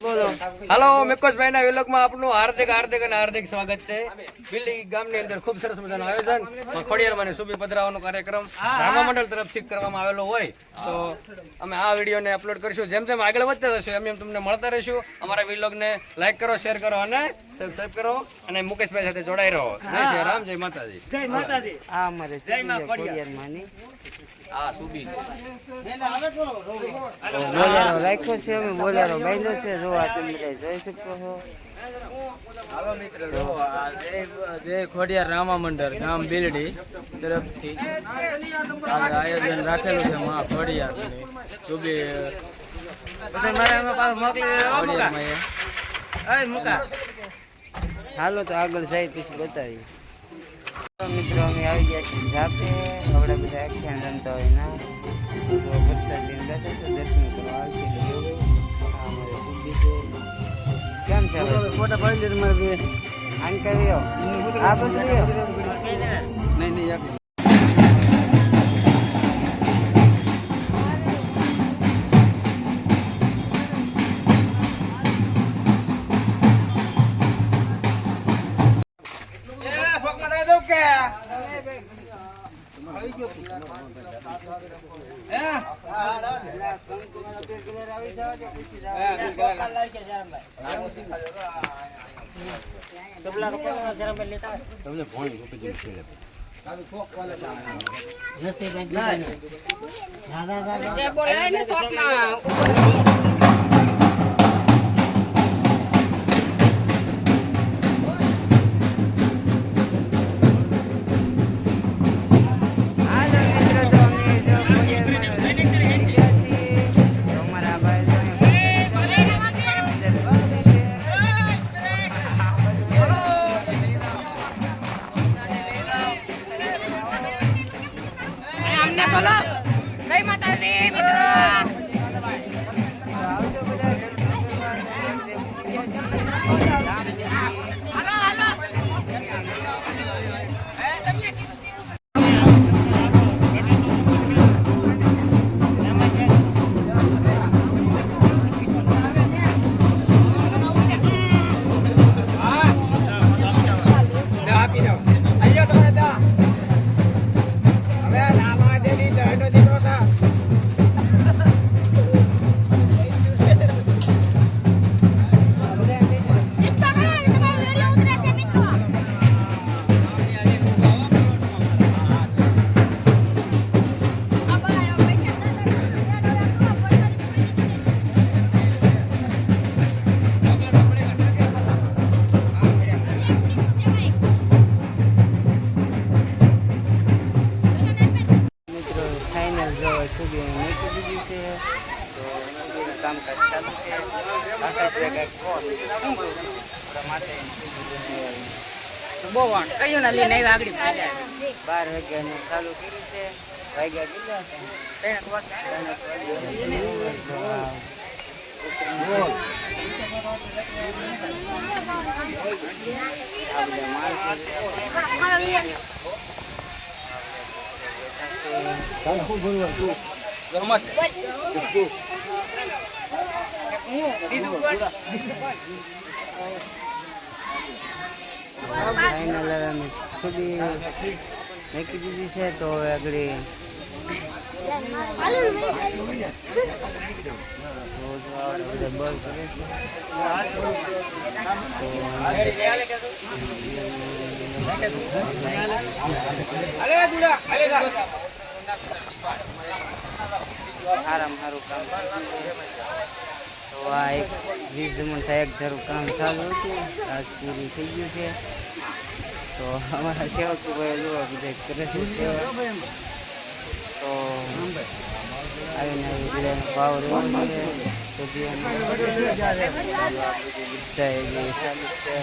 Hello मिकोशભાઈ ના વિલોગમાં આપનું હાર્દિક અને હાર્દિક સ્વાગત છે। બિલ્લી ગામની અંદર ખૂબ સરસ મજાનું આયોજન ખોડિયારમાં ને સુબી પધરાવાનો કાર્યક્રમ રામા મંડળ તરફથી કરવામાં આવેલો હોય તો અમે આ વિડીયોને અપલોડ કરીશું। જેમ જેમ આગળ વધતા જશે એમ તમને મળતા રહીશું। અમારા વિલોગને લાઈક કરો, શેર કરો અને સબસ્ક્રાઇબ કરો અને મુકેશભાઈ સાથે જોડાઈ રહો। જય શ્રી રામ, જય માતાજી, જય માતાજી। આ અમારે ખોડિયારમાંની આ સુબી બોલેરો રાખ્યો છે, અમે બોલેરો બાંધ્યો છે। જો આ તમે બધા જોઈ શકો છો। હાલો મિત્ર, જો આ જય ખોડિયાર રામા મંડળ ગામ બિલડી તરફથી આયોજન રાખેલું છે। માં ખોડિયાર સુબી બધા મારે પાસ મોકલી હાલો તો આગળ જાય પછી બતાવીએ। મિત્રો અમે આવી ગયા છીએ જાપે। આપણે બધા આખ્યાન રમતા હોય ના તો વરસાદ લઈને બેઠા છે, દર્શન કરવા આવશે એટલે એવું અમારે સુધી છે। કેમ છે ફોટા પાડી દે તમારે બે આન કરી આ બધું નહીં જય માતાજી મિત્રો। કામકાજ ચાલુ છે। આકાશભાઈ કઈક બહુ કયું ના લઈને આવ્યા આગળ 12 વાગ્યાનું ચાલુ કર્યું છે। વાગ્યા કેટલા સુધી નાખી દીધી છે તો આગળ સારામાં સારું કામ તો આ એક 20 મિનિટ એક ધારું કામ ચાલુ હતું, આજ પૂરું થઈ ગયું છે। તો અમારા સેવક ભાઈ જોવા બધા કરે છે સેવા તો આવીને બધા પાવર એવો છે તો બધા ચાલુ છે।